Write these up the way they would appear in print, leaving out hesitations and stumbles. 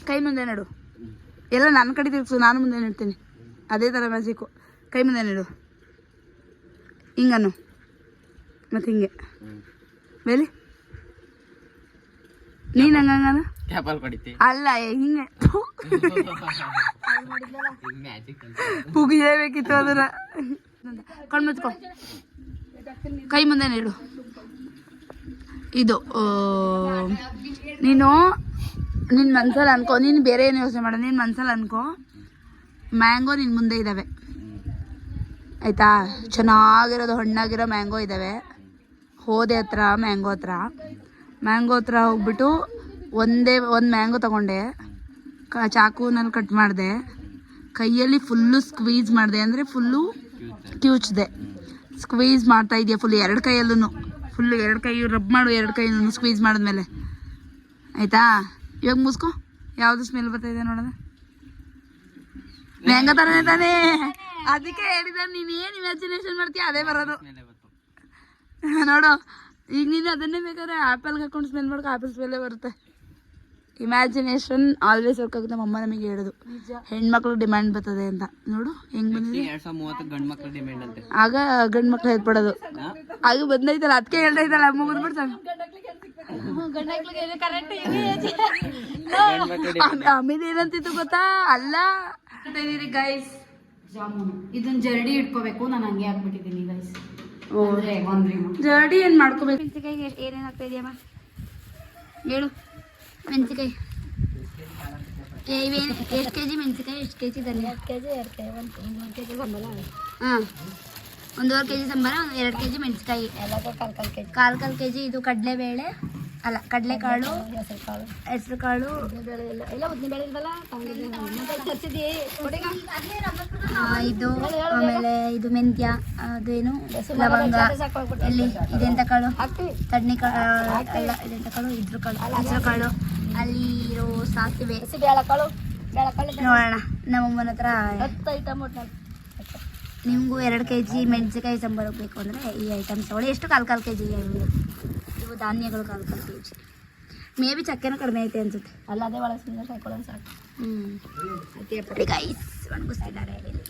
ಕೈ ಮುಂದೆ ನೆಡು. ಎಲ್ಲ ನನ್ನ ಕಡೆ ತಿರ್ಗಿಸು, ನಾನು ಮುಂದೆ ನೆಡ್ತೀನಿ. ಅದೇ ಥರ ಮ್ಯಾಜಿಕ್ಕು. ಕೈ ಮುಂದೆ ನೆಡು. ಹಿಂಗನ್ನು ಮತ್ತು ಹಿಂಗೆ ಬೇಲಿ ನೀನು ಹಂಗಂಗಾನ ಅಲ್ಲ ಹಿಂಗೆ ಮುಗಿಯಬೇಕಿತ್ತು ಅದನ್ನ. ಕಣ್ಮುಚ್ಕೊ, ಕೈ ಮುಂದೆ ನೆಡು. ಇದು ನೀನು ನಿನ್ನ ಮನ್ಸಲ್ಲಿ ಅನ್ಕೋ, ನೀನು ಬೇರೆ ಏನು ಯೋಚನೆ ಮಾಡ. ನೀನು ಮನ್ಸಲ್ಲಿ ಅನ್ಕೋ ಮ್ಯಾಂಗೋ ನಿನ್ನ ಮುಂದೆ ಇದ್ದಾವೆ ಆಯಿತಾ. ಚೆನ್ನಾಗಿರೋದು ಹಣ್ಣಾಗಿರೋ ಮ್ಯಾಂಗೋ ಇದ್ದಾವೆ. ಹೋದೆ ಹತ್ರ ಮ್ಯಾಂಗೋ ಹತ್ರ ಹೋಗ್ಬಿಟ್ಟು ಒಂದು ಮ್ಯಾಂಗೋ ತೊಗೊಂಡೆ, ಚಾಕುನಲ್ಲಿ ಕಟ್ ಮಾಡಿದೆ, ಕೈಯಲ್ಲಿ ಫುಲ್ಲು ಸ್ಕ್ವೀಸ್ ಮಾಡಿದೆ, ಅಂದರೆ ಫುಲ್ಲು ಕಿವುಚ್ದೆ. ಸ್ಕ್ವೀಸ್ ಮಾಡ್ತಾ ಇದೆಯಾ ಫುಲ್ ಎರಡು ಕೈಯಲ್ಲೂ, ಫುಲ್ಲು ಎರಡು ಕೈ ರಬ್ ಮಾಡು, ಎರಡು ಕೈಯಲ್ಲೂ ಸ್ಕ್ವೀಸ್ ಮಾಡಿದ್ಮೇಲೆ ಆಯಿತಾ. ಇವಾಗ ಮುಸ್ಕೊ, ಯಾವುದು ಸ್ಮೆಲ್ ಬರ್ತಾಯಿದೆ ನೋಡೋಣ. ಮ್ಯಾಂಗೋ ಥರನೇ ತಾನೇ, ಅದಕ್ಕೆ ಹೇಳಿದ. ನೀನು ಏನು ಇಮ್ಯಾಜಿನೇಷನ್ ಮಾಡ್ತೀಯ ಅದೇ ಬರೋದು ನೋಡು. ಈಗ ನೀನು ಅದನ್ನೇ ಬೇಕಾದ್ರೆ ಆ್ಯಪಲ್ಗೆ ಹಾಕೊಂಡು ಸ್ಮೆಲ್ ಮಾಡ್ಕೊ, ಆ್ಯಪಲ್ ಸ್ಮೆಲ್ಲೇ ಬರುತ್ತೆ. ಇಮ್ಯಾಜಿನೇಷನ್ ಆಲ್ವೇಸ್ ವರ್ಕ್ ಆಗುತ್ತೆ. ನಮ್ಮ ಅಮ್ಮ ನಮಗೆ ಹೇಳೋದು ಹೆಣ್ಮಕ್ಳು ಡಿಮ್ಯಾಂಡ್ ಬರ್ತದೆ ಅಂತ. ನೋಡು ಹೆಂಗ್ ಬಂದಿದೆ. ಆಗ ಗಂಡು ಮಕ್ಳು ಹೇಳ್ಬಿಡೋದು. ಆಗ ಬಂದೈತಲ್ಲ, ಅದಕ್ಕೆ ಹೇಳ್ದೈತಲ್ಲ ಅಮ್ಮ ಬಂದ್ಬಿಡ್ತಾನೆ. ಆಮೇಲೆ ಏನಂತಿತ್ತು ಗೊತ್ತಾ, ಅಲ್ಲ ಗೈಸ್ ಜಾಮೂನು ಇದನ್ನ ಜರಡಿ ಇಟ್ಕೋಬೇಕು. ನಾನು ಹಂಗೆ ಹಾಕ್ಬಿಟ್ಟಿದ್ದೀನಿ ಗೈಸ್. ಜರಡಿ ಏನು ಮಾಡ್ಕೋಬೇಕು. ಮೆಣಸಿಕಾಯಿ ಏನೇನು ಹಾಕ್ತಾ ಇದೆಯಮ್ಮ ಹೇಳು. ಮೆಣಸಿಕಾಯಿ ಎಷ್ಟು ಕೆ ಜಿ ಮೆಣಸಿಕಾಯಿ, ಎಷ್ಟು ಕೆ ಜಿ ಧನಿಯಾ? 2 kg 2 kg 1 kg ಸಂಬಳ. ಹಾಂ, 1.5 kg ಸಂಬಳ, 2 kg ಮೆಣಸಿಕಾಯಿ, ಎಲ್ಲದೂ ಕಾಲು ಕೆ ಜಿ. ಇದು ಕಡಲೆಬೇಳೆ ಅಲ್ಲ, ಕಡಲೆಕಾಳು, ಹೆಸರು ಕಾಳು ಎಲ್ಲ ಉದ್ದಿನಬೇಳೆ ಇಲ್ವಲ್ಲ, ಇದು ಆಮೇಲೆ ಇದು ಮೆಂತ್ಯ, ಅದೇನು ಲವಂಗ, ಎಲ್ಲಿ ಇದೆಂತ ಕಾಳು, ತಡ್ನಿ ಕಾಳು ಅಲ್ಲ, ಇದೆಂತ ಕಾಳು, ಇದ್ರ ಕಾಳು, ಹೆಸರು ಕಾಳು, ಅಲ್ಲಿ ಇರೋ ಸಾಸಿವೆ, ನೋಡೋಣ. ನಮ್ಮಮ್ಮನ ಹತ್ರ ನಿಮಗೂ 2 kg ಮೆಣಸಿಕಾಯಿ ಸಂಬಳ ಬೇಕು ಅಂದರೆ ಈ ಐಟಮ್ಸ್ ತಗೊಳ್ಳಿ. ಎಷ್ಟು? ಕಾಲು kg. ಇವು ಧಾನ್ಯಗಳು ಕಾಲು kg. ಮೇ ಬಿ ಚಕ್ಕೆನೂ ಕಡಿಮೆ ಐತೆ ಅನ್ಸುತ್ತೆ. ಅಲ್ಲ, ಅದೇ ಒಳಗೆ ಸುಮ್ಮನೆ ಹಾಕೊಳ್ಳೋದು ಸಾಕು. ಗೈಸ್ ಒಣಗಿಸ್ತಿದ್ದಾರೆ ಇಲ್ಲಿ.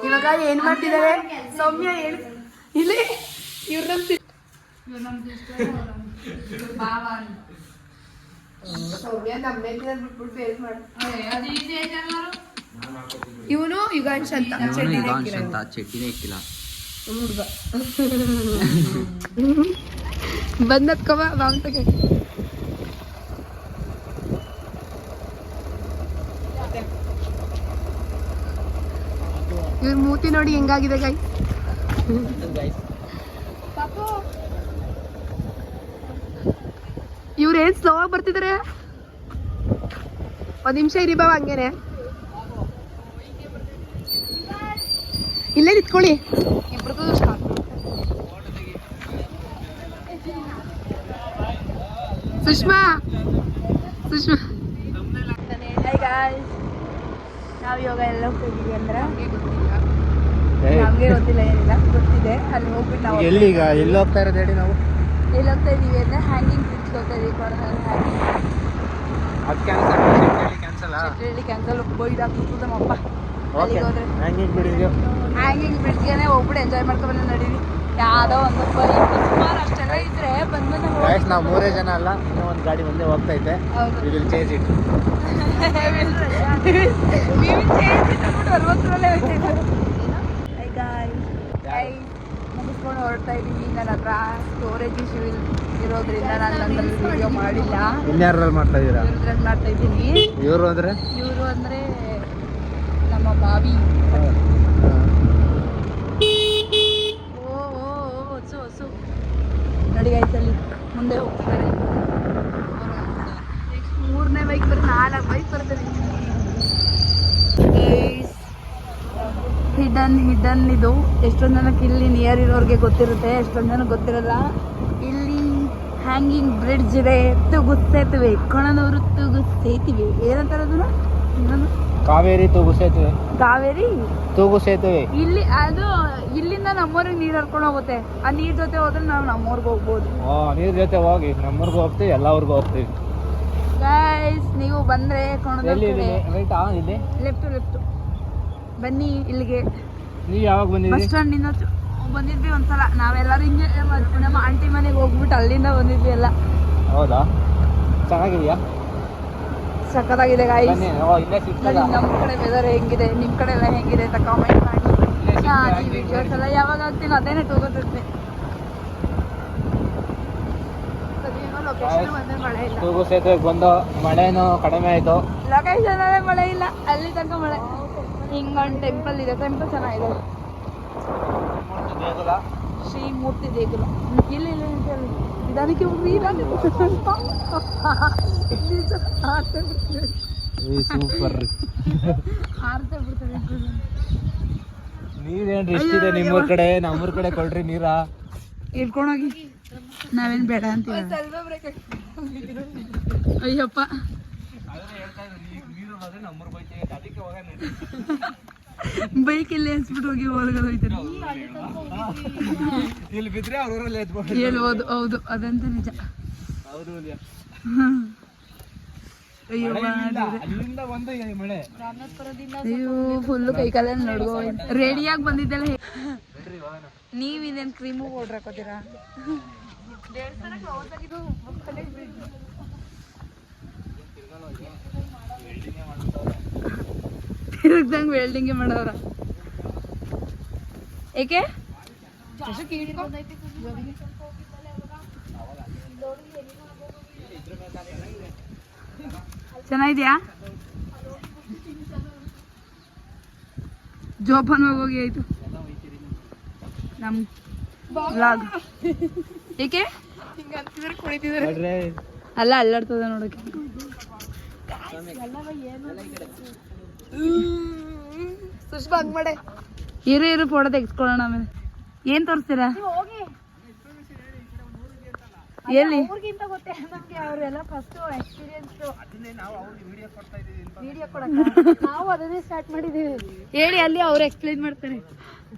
ಇವಾಗ ಏನು ಮಾಡ್ತಿದ್ದಾರೆ ಸೌಮ್ಯ ಹೇಳಿ. ಇಲ್ಲಿ ಇವನು ಯುಗಾಂಶ್ ಅಂತ ಚಟ್ನಿನೇ ಇಕ್ಕಿಲ್ಲ ಹುಡುಗ. ಬಂದತ್ಕವ ಬಾಂತಗೆ ಇವ್ರ ಮೂತಿ ನೋಡಿ ಹೆಂಗಾಗಿದೆ ಗೈಸ್. ಇವ್ರು ಏನ್ ಸ್ಲೋ ಆಗಿ ಬರ್ತಿದಾರೆ. 1 ನಿಮಿಷ ಇರಿ ಬಾವ, ಹಂಗೇನೆ ಇಲ್ಲೇ ನಿಂತ್ಕೊಳ್ಳಿ. ಸುಷ್ಮಾ ನಾವು ಇವಾಗ ಎಲ್ಲ ಹೋಗ್ತಿದೀವಿ ಅಂದ್ರೆ ನಮ್ಗೆ ಗೊತ್ತಿಲ್ಲ, ಏನಿಲ್ಲ ಗೊತ್ತಿದೆ. ಅಲ್ಲಿ ಹೋಗ್ಬಿಟ್ಟು ನಾವು ಎಲ್ಲಿ ಹೋಗ್ತಾ ಇರೋದು ಹೇಳಿ. ನಾವು ಎಲ್ಲಿ ಹೋಗ್ತಾ ಇದೀವಿ ಅಂದ್ರೆ ಹ್ಯಾಂಗಿಂಗ್ ಬ್ರಿಡ್ಜ್ ಹೋಗ್ತಾ ಇದೀವಿ. ಕ್ಯಾನ್ಸಲ್ ಬೋಯ್ದಾಗ್ತದೆ ನಮ್ಮಪ್ಪ. ಹ್ಯಾಂಗಿಂಗ್ ಬ್ರಿಡ್ಜ್ಗೆ ಹೋಗ್ಬಿಟ್ಟು ಎಂಜಾಯ್ ಮಾಡ್ಕೊಂಡು ನಡೀವಿ. ಯಾವುದೋ ಒಂದು ಸುಮಾರು ಅಷ್ಟೆಲ್ಲ ಇದ್ರೆ ಬಂದು ನಾವು 3 ಜನ ಅಲ್ಲ, ಇನ್ನೂ ಒಂದು ಗಾಡಿ ಮುಂದೆ ಹೋಗ್ತೈತೆ. ಮುಗಿಸ್ಕೊಂಡು ಹೊರಡ್ತಾ ಇದ್ದೀವಿ. ನನ್ನ ಹತ್ರ ಸ್ಟೋರೇಜ್ ಇಶ್ಯೂ ಇರೋದ್ರಿಂದ ನಾನು ನನ್ನಲ್ಲಿ ವಿಡಿಯೋ ಮಾಡಿಲ್ಲ. ಇನ್ಯಾರಲ್ಲಿ ಮಾಡ್ತಾ ಇದ್ದೀರಾ? ಇವ್ರದ್ರಲ್ಲಿ ಮಾಡ್ತಾ ಇದ್ದೀನಿ. ಇವರು ಅಂದರೆ ನಮ್ಮ ಬಾವಿ. ಹೊಸು ನೋಡಿ ಆಯ್ತಲ್ಲಿ ಮುಂದೆ ಹೋಗ್ತಾರೆ. ನೆಕ್ಸ್ಟ್ 3ನೇ ಬೈಕ್ ಬರೀ 4 ಬೈಕ್ ಬರ್ತದೆ. ಹಿಡನ್ ಇದು ಎಷ್ಟೊಂದು ಜನಕ್ಕೆ ಇಲ್ಲಿ ನಿಯರ್ ಇರೋರಿಗೆ ಗೊತ್ತಿರುತ್ತೆ, ಎಷ್ಟೊಂದು ಜನಕ್ಕೆ ಗೊತ್ತಿರಲ್ಲ. ಇಲ್ಲಿ ಹ್ಯಾಂಗಿಂಗ್ ಬ್ರಿಡ್ಜ್ ಇದೆ. ತುಗುಸೇತುವೆ, ಕೊಣನೂರು ತುಗುಸೇತುವೆ ಏನಂತಾರೆ ಅದನ್ನು? ಕಾವೇರಿ ತೂಗು ಸೇತುವೆ. ಕಾವೇರಿ ತೂಗು ಸೇತುವೆ. ಇಲ್ಲಿ ಅದು ಇಲ್ಲಿಂದ ನಮ್ಮೂರಿಗೆ ನೀರು ಹರ್ಕೊಂಡು ಹೋಗುತ್ತೆ. ಆ ನೀರ್ ಜೊತೆ ಹೋದ್ರೆ ನಾವು ನಮ್ಮೂರ್ಗೆ ಹೋಗ್ಬೋದು. ನೀರ್ ಜೊತೆ ಹೋಗಿ ನಮ್ಮೂರ್ಗೂ ಹೋಗ್ತೀವಿ, ಎಲ್ಲ ಊರ್ಗೂ ಹೋಗ್ತೀವಿ. ಗೈಸ್ ನೀವು ಬಂದ್ರೆ ಇಲ್ಲಿ ಲೆಫ್ಟ್ ಬನ್ನಿ ಇಲ್ಲಿಗೆ. ನೀವು ಯಾವಾಗ ಬಸ್ ಬಂದಿದ್ದೀರಿ? ಸ್ಟ್ಯಾಂಡಿಂದ ಬಂದಿದ್ವಿ ಒಂದ್ಸಲ. ನಾವೆಲ್ಲರೂ ಹಿಂಗೆ ನಮ್ಮ ಆಂಟಿ ಮನೆಗೆ ಹೋಗ್ಬಿಟ್ಟು ಅಲ್ಲಿಂದ ಬಂದಿದ್ವಿ ಎಲ್ಲ. ಹೌದಾ? ಚೆನ್ನಾಗಿದೆಯಾ? ಸಖತ್ತಾಗಿದೆ ಗಾಯ್ಸ್. ಬನ್ನಿ. ಇಲ್ಲೇ ಸಿಗ್ತದ? ನಮ್ಮ ಕಡೆ ವೆದರ್ ಹೆಂಗಿದೆ, ನಿಮ್ಮ ಕಡೆ ಎಲ್ಲ ಹೆಂಗಿದೆ ಅಂತ ಕಾಮೆಂಟ್ ಮಾಡಿ. ನಾನು ಈ ವಿಡಿಯೋಸ್ ಎಲ್ಲ ಯಾವಾಗ ಆಗ್ತೀನಿ ಅದೇನೆ ತಗೋತಿರ್ತೀನಿ. ಲೊಕೇಶನ್ ಬಂದ್ರೆ ಮಳೆ ಇಲ್ಲ. ತೂಗು ಸೇತುವೆಗೆ ಬಂದು ಮಳೆನೂ ಕಡಿಮೆ ಆಯಿತು. ಲೊಕೇಶನ್ ಅಲ್ಲೇ ಮಳೆ ಇಲ್ಲ, ಅಲ್ಲಿ ತನಕ ಮಳೆ. ಹಿಂಗೊಂದು ಟೆಂಪಲ್ ಇದೆ, ಟೆಂಪಲ್ ಚೆನ್ನಾಗಿದೆ. ಶ್ರೀ ಮೂರ್ತಿ ದೇಗುಲ. ಇಲ್ಲಿ ಇದಕ್ಕೆ ಸೂಪರ್. ಹಾರ್ತಾ ಬಿಡ್ತದೆ. ನೀರೇನ್ರಿ ಇಷ್ಟಿದೆ ನಿಮ್ಮೂರ್ ಕಡೆ, ನಮ್ಮೂರ್ ಕಡೆ ಕೊಡ್ರಿ ನೀರ. ಇಟ್ಕೊಂಡೋಗಿ ನಾವೇನ್ ಬೇಡ ಅಂತೀವಿ. ಅಯ್ಯಪ್ಪ ಬೈಕ್ ಇಲ್ಲಿ ಎನ್ಸ್ಬಿಟ್ಟು ಹೋಗಿ ಹೊರಗಡೆ ಹೋಯ್ತಾರೆ. ಇಲ್ಲಿ ಬಿದ್ರೆ ಅವ್ರ ಊರಲ್ಲಿ ಹೇಳ್ಬೋದು. ಹೌದು, ಅದಂತ ನಿಜ. ಅಯ್ಯೋ ಅಲ್ಲಿಂದ ಒಂದು ಮಳೆ. ಅಯ್ಯೋ ಫುಲ್ಲು ಕೈ ಕಾಲೆಲ್ಲ ನೋಡ್ಕೋ. ರೆಡಿಯಾಗಿ ಬಂದಿದ್ದೆಲ್ಲ. ನೀವ್ ಇದೇನ್ ಕ್ರೀಮು ಪೌಡ್ರ್ ಹಾಕೋತೀರಾ? ತಿರುಗ್ದಂಗೆ ವೆಲ್ಡಿಂಗ್ ಮಾಡೋರ. ಏಕೆ ಚೆನ್ನಾಗಿದ್ಯಾ? ಜೋಪಾನ ಹೋಗಿ ಆಯ್ತು ನಮ್ ವ್ಲಾಗ್. ಏಕೆ ಅಲ್ಲ ಅಲ್ಲಾಡ್ತದ ನೋಡಕ್ಕೆ. ಇರು ಫೋಟೋ ತೆಗೆಸ್ಕೊಳ್ಳೋಣ. ಆಮೇಲೆ ಏನ್ ತೋರಿಸ್ತೀರಾ? ಎಲ್ಲಿ ಹೇಳಿ, ಅಲ್ಲಿ ಅವ್ರು ಎಕ್ಸ್ಪ್ಲೈನ್ ಮಾಡ್ತಾರೆ.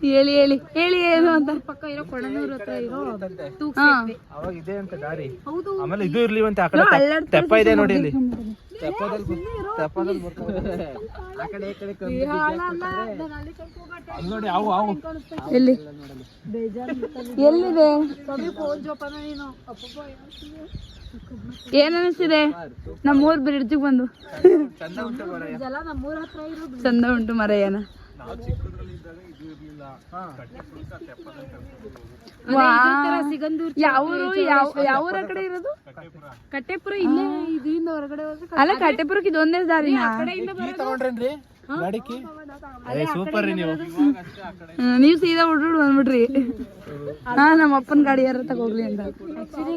ಹೇಳಿ ಹೇಳಿ ಹೇಳಿ ಏನು ಅಂತ. ಪಕ್ಕ ಇರೋ ಕೊಡನೂರ್ ಹತ್ರ ಇರೋ ಅವಾಗ ಇದೆ ಅಂತ ದಾರಿ. ಆಮೇಲೆ ಇದು ಇರ್ಲಿ ಅಂತ ಆ ಕಡೆ ತೆಪ್ಪ ಇದೆ ನೋಡಿ. ಇಲ್ಲಿ ತೆಪ್ಪದಲ್ಲಿ ಆ ಕಡೆ ಈ ಕಡೆ ನೋಡಿ. ಅವು ಎಲ್ಲಿ ಎಲ್ಲಿದೆ? ಏನ್ ಅನಿಸ್ತಿದೆ ನಮ್ಮೂರ್ ಬ್ರಿಡ್ಜಿಗೆ ಬಂದು? ಚಂದ ಉಂಟು ಮರಯ್ಯನ. ಯಾವೂರ ಕಡೆ ಇರೋದು? ಕಟ್ಟೆಪುರ. ಇಲ್ಲೇ ಇದರಿಂದ ಹೊರಗಡೆ ಅಲ್ಲ, ಕಟ್ಟೆಪುರಕ್ಕೆ ಇದೊಂದೇ ದಾರಿ. ಸೂಪರ್ ರೀ ನೀವು. ನೀವು ಸೀದಾ ಹುಡ್ರು ಬಂದ್ಬಿಟ್ರಿ. ಹಾ, ನಮ್ಮ ಅಪ್ಪನ ಗಾಡಿ ಯಾರ ತಗೋಗ್ಲಿ ಅಂತ.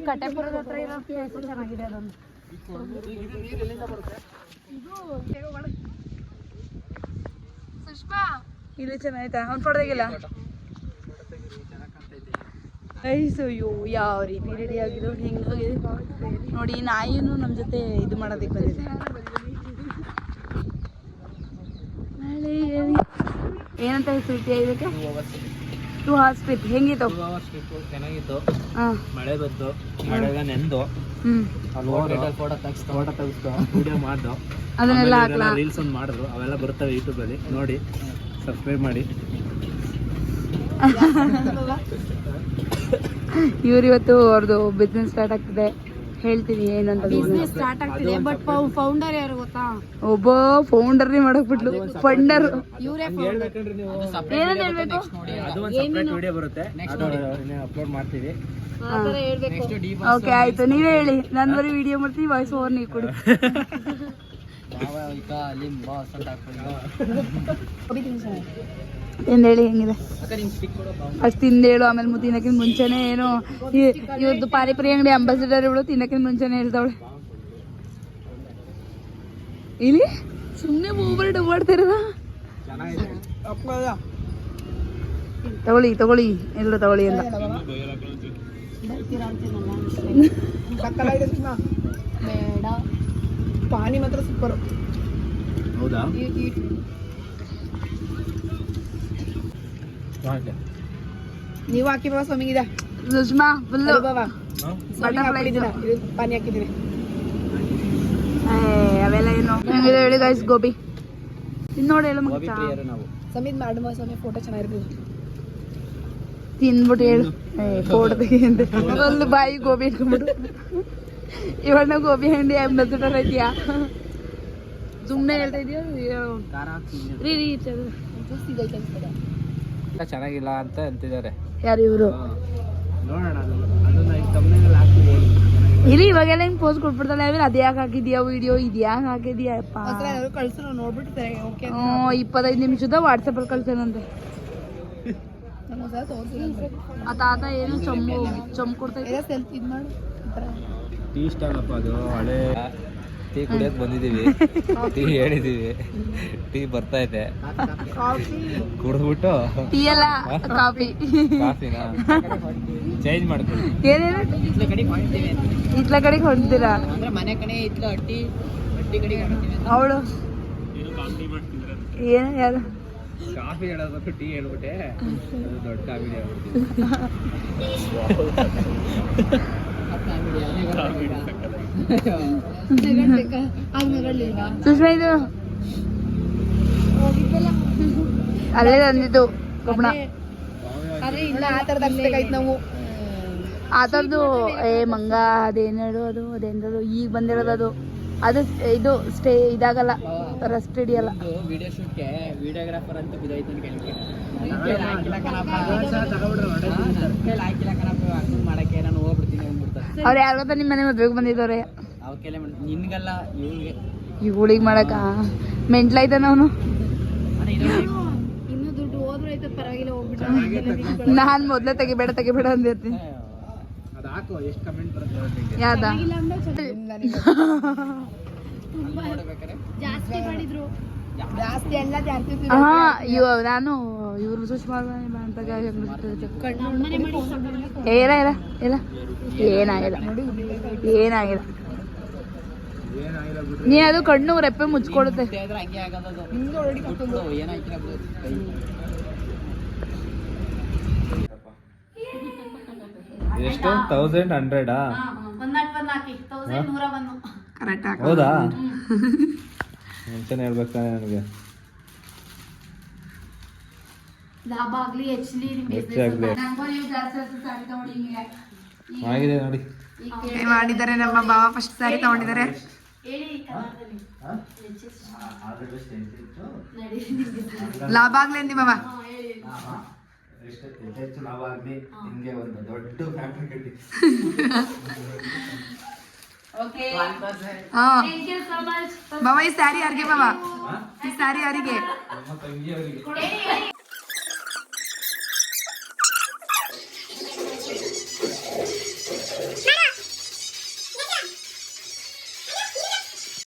ಕಟ್ಟೆಪುರದ ಹತ್ರ ಇರೋ ಪ್ಲೇಸ್ ಚೆನ್ನಾಗಿದೆ. ಅದೊಂದು ಇಲ್ಲಿ ಚೆನ್ನಾಯ್ತಾ? ಅವ್ನು ಪಡೆದಾಗಿಲ್ಲ. ಅಯ್ಯೋ ಯಾವ ರೀತಿ ರೆಡಿ ಆಗಿದ್ದು ಹಿಂಗಾಗಿದೆ ನೋಡಿ. ನಾಯಿನೂ ನಮ್ಮ ಜೊತೆ ಇದು ಮಾಡೋದಕ್ಕೆ ಬಂದಿದೆ. ಏನಂತ ಹೆಸರಿಟ್ಟಿಯ ಇದಕ್ಕೆ? 2 hours ಟ್ರಿಪ್. ಹೆಂಗಿತ್ತು? ಚೆನ್ನಾಗಿತ್ತು. ಮಳೆ ಬಂತು, ಮಳೆಗ ನೆಂದು ಫೋಟೋ ತೆಗಿಸ್ತು, ವಿಡಿಯೋ ಮಾಡ್ದು, ಅದನ್ನೆಲ್ಲ ಹಾಕ್ಲಾ? ರೀಲ್ಸ್ ಒಂದು ಮಾಡಿದ್ರು. ಅವೆಲ್ಲ ಬರ್ತವೆ ಯೂಟ್ಯೂಬ್ ಅಲ್ಲಿ, ನೋಡಿ ಸಬ್ಸ್ಕ್ರೈಬ್ ಮಾಡಿ. ಇವ್ರು ಇವತ್ತು ಅವ್ರದ್ದು ಬಿಸ್ನೆಸ್ ಸ್ಟಾರ್ಟ್ ಆಗ್ತಿದೆ. ಹೇಳ್ತೀನಿ ಏನಂತ. ಬಿಸ್ನೆಸ್ ಸ್ಟಾರ್ಟ್ ಆಗ್ತಿದೆ, ಬಟ್ ಫೌಂಡರ್ ಯಾರು ಗೊತ್ತಾ? ಒಬ್ಬ ಫೌಂಡರ್ನೇ ಮಾಡಕ್ ಬಿಟ್ಲು. ಫಂಡರ್ ಇವರೇ ಏನಂತ ಹೇಳ್ಬೇಕು? ಅದು ಒಂದು ಸಪರೇಟ್ ವಿಡಿಯೋ ಬರುತ್ತೆ, ಅದು ಅಪ್ಲೋಡ್ ಮಾಡ್ತೀವಿ. ಓಕೆ ಆಯ್ತು, ನೀವೇ ಹೇಳಿ. ನಾನು ಬರೀ ವಿಡಿಯೋ ಮಾಡ್ತೀನಿ, ವಾಯ್ಸ್ ಓವರ್ ನೀವು ಕೊಡಿ. ಎಂದೇಳಿ ಹೆಂಗಿದೆ ಅಷ್ಟು ತಿಂದೇಳು. ಆಮೇಲೆ ತಿನ್ನಕ್ಕಿಂತ ಮುಂಚೆನೆ ಏನೋ ಇವ್ರದ್ದು ಪಾನಿಪುರಿ ಅಂಗಡಿ ಅಂಬಾಸಿಡರ್ ಇವಳು ತಿನ್ನಕ್ಕಿಂತ ಮುಂಚೆನೆ ಹೇಳ್ತಾವಳೆ. ಇಲ್ಲಿ ಸುಮ್ಮನೆ ಓವರ್ ಡಬ್ಬಾಡ್ತಿರದ. ತಗೊಳ್ಳಿ ತಗೊಳ್ಳಿ ಎಲ್ಲರೂ ತಗೊಳ್ಳಿ ಅಂತ. ಬೇಡ, ಪಾನಿ ಮಾತ್ರ ಸೂಪರು. ಹೌದಾ ನೀವು ಹಾಕಿ ಬಾಬಾ ಸ್ವಾಮಿಗಿದ ಸುಷ್ಮಾ ಫುಲ್ಲು ಬಾಬಾ ಬಟರ್ಫ್ಲೈ ಪಾನಿ ಹಾಕಿದ್ದೀನಿ ಅವೆಲ್ಲ ಏನು ಹೆಂಗಿದೆ ಹೇಳಿ ಗೈಸ್ ಗೋಬಿ ತಿನ್ ನೋಡಿ ಹೇಳು ಮಗ ನಾವು ಸಮೀದ್ ಮಾಡುವ ಸ್ವಾಮಿ ಫೋಟೋ ಚೆನ್ನಾಗಿರ್ತದೆ ತಿನ್ಬಿಟ್ಟು ಹೇಳು ಫೋಟೋ ತೆಗಿಯಂತೆ ಒಂದು ಬಾಯಿ ಗೋಬಿ ಇಟ್ಕೊಂಡ್ಬಿಟ್ಟು ಇವಣ್ಣ ಗೋಬಿ ಹಂಡಿ ಮೆತ್ತುಟರ್ ಐತಿಯಾ ಸುಮ್ಮನೆ ಹೇಳ್ತಾ ಇದೀಯ ರೀ ಚೆನ್ನಾಗಿಲ್ಲ ಅಂತ ಅಂತಿದ್ದಾರೆ ಯಾರು ಇವರು ನೋಡೋಣ ಅದನ್ನ ತಮ್ಮನೇಲಿ ಹಾಕ್ತೀವಿ ಇರಿ ಇವಾಗೆಲ್ಲ ಹಿಂಗ್ ಪೋಸ್ಟ್ ಕೊಟ್ಬಿಡ್ತಾಳೆ ಅದೇ ಯಾಕೆ ಹಾಕಿದ್ಯಾ ವಿಡಿಯೋ ಇದ್ಯಾಕೆ ಹಾಕಿದ್ಯಾ ಅಪ್ಪ ಕಳ್ಸು ನೋಡ್ಬಿಟ್ಟು ಓಕೆ 25 ನಿಮಿಷದ ವಾಟ್ಸಪ್ ಅಲ್ಲಿ ಕಳ್ಸೇನಂತೆ ಆ ತಾತ ಏನು ಚೊಂಬು ಕೊಡ್ತಾ ಇದ್ದ ಸೆಲ್ಫಿ ಇದು ಮಾಡು ಟೀ ಸ್ಟಾಲ್ ಅಪ್ಪ ಅದು ಹಳೆ ಟೀ ಕುಡಿಯೋಕೆ ಬಂದಿದ್ದೀವಿ ಟೀ ಹೇಳಿದ್ದೀವಿ ಟೀ ಬರ್ತಾ ಇದೆ ಕುಡಿದ್ಬಿಟ್ಟು ಟೀ ಅಲ್ಲ ಕಾಫಿ ಕಾಫಿನ ಚೇಂಜ್ ಮಾಡ್ಕೊಳ್ಳಿ ಏನೇನು ಇತ್ಲ ಕಡೆಗೆ ಹೊಂತೀರಾ ಮನೆ ಕಡೆ ಇತ್ಲ ಅಟ್ಟಿ ಕಡೆ ಅವಳು ಏನು ಯಾರು ಕಾಫಿ ಹೇಳೋದು ಟೀ ಹೇಳ್ಬಿಟ್ಟೆ ಅದು ದೊಡ್ಡ ಕಾಮಿಡಿ ಸುಷ್ಮಾ ಇದು ಅಲ್ಲೇ ತಂದಿದ್ದು ಕಬ್ಬಣ ನಾವು ಆ ಥರದ್ದು ಮಂಗ ಅದೇನೇಳು ಅದೆಂದದು ಈಗ ಬಂದಿರೋದು ಅದು ಇದು ಸ್ಟೇ ಇದಾಗಲ್ಲ ರಸ್ಟ್ ಹಿಡಿಯಲ್ಲ ವಿಡಿಯೋ ಶೂಟ್ಗೆ ವಿಡಿಯೋಗ್ರಾಫರ್ ಅಂತ ಬಿದ್ದೋಯ್ತು ಮಾಡಕ್ಕೆ ನಾನು ಹೋಗ್ಬಿಡ್ತೀನಿ ಅಂದ್ಬಿಡ್ತಾರೆ ಅವ್ರು ಯಾರು ಗೊತ್ತಾ ನಿಮ್ಮ ಮನೆ ಮದ್ವೆಗೆ ಬಂದಿದ್ದವ್ರೆ ಅವಕ್ಕೆಲ್ಲ ನಿನ್ಗಲ್ಲ ಇವ್ರಿಗೆ ಇವಳಿಗೆ ಮಾಡಕ ಮೆಂಟ್ಲಾಯ್ತಾನ ಅವನು ಇನ್ನೂ ದುಡ್ಡು ಹೋದ್ರೆ ಆಯ್ತು ಪರವಾಗಿಲ್ಲ ಹೋಗ್ಬಿಟ್ಟು ನಾನು ಮೊದಲೇ ತೆಗಿಬೇಡ ಅಂದಿರ್ತೀನಿ ಅದು ಹಾಕು ಎಷ್ಟು ಕಮೆಂಟ್ ಬರುತ್ತೆ ಯಾವ್ದ ಜಾಸ್ತಿ ಮಾಡಿದ್ರು ಜಾಸ್ತಿ ಎಲ್ಲ ಜಾಸ್ತಿ ಹಾ ನಾನು ಇವ್ರು ಸುಷ್ಮಾ ಅಂತ ಇಲ್ಲ ಏನಾಗಿಲ್ಲ ನೀ ಅದು ಕಣ್ಣು ರೆಪ್ಪೆ ಮುಚ್ಕೊಡುತ್ತೆ ಹಂಗೆ ಆಗೋದು ಏನಾಯ್ತಿಲ್ಲ ಎಷ್ಟು 1100 ಕರೆಕ್ಟ್ ಹೌದಾ ಮುಂಚೆನೆ ಹೇಳ್ಬೇಕಾನೆ ನನಗೆ ಲಾಭ ಆಗ್ಲಿ ಹೆಚ್ಚಾಗ್ಲಿ ಆಗಿದೆ ನೋಡಿ ಮಾಡಿದ್ದಾರೆ ನಮ್ಮ ಬಾವ ಫಸ್ಟ್ ಸಾರಿ ತಗೊಂಡಿದ್ದಾರೆ ಲಾಭ ಆಗ್ಲಿ ಅಂದಿ ಬಾಬಾ ಹೆಚ್ಚು ಲಾಭ ಆಗಲಿ ನಿಮಗೆ ಒಂದು ದೊಡ್ಡ ಫ್ಯಾಕ್ಟರಿ ಕಟ್ಟಿ ಬಾಬಾ ಈ ಸ್ಯಾರಿ ಯಾರಿಗೆ ಬಾಬಾ ಈ ಸ್ಯಾರಿ ಯಾರಿಗೆ ನಮ್ಮ ತಂಗಿಯವರಿಗೆ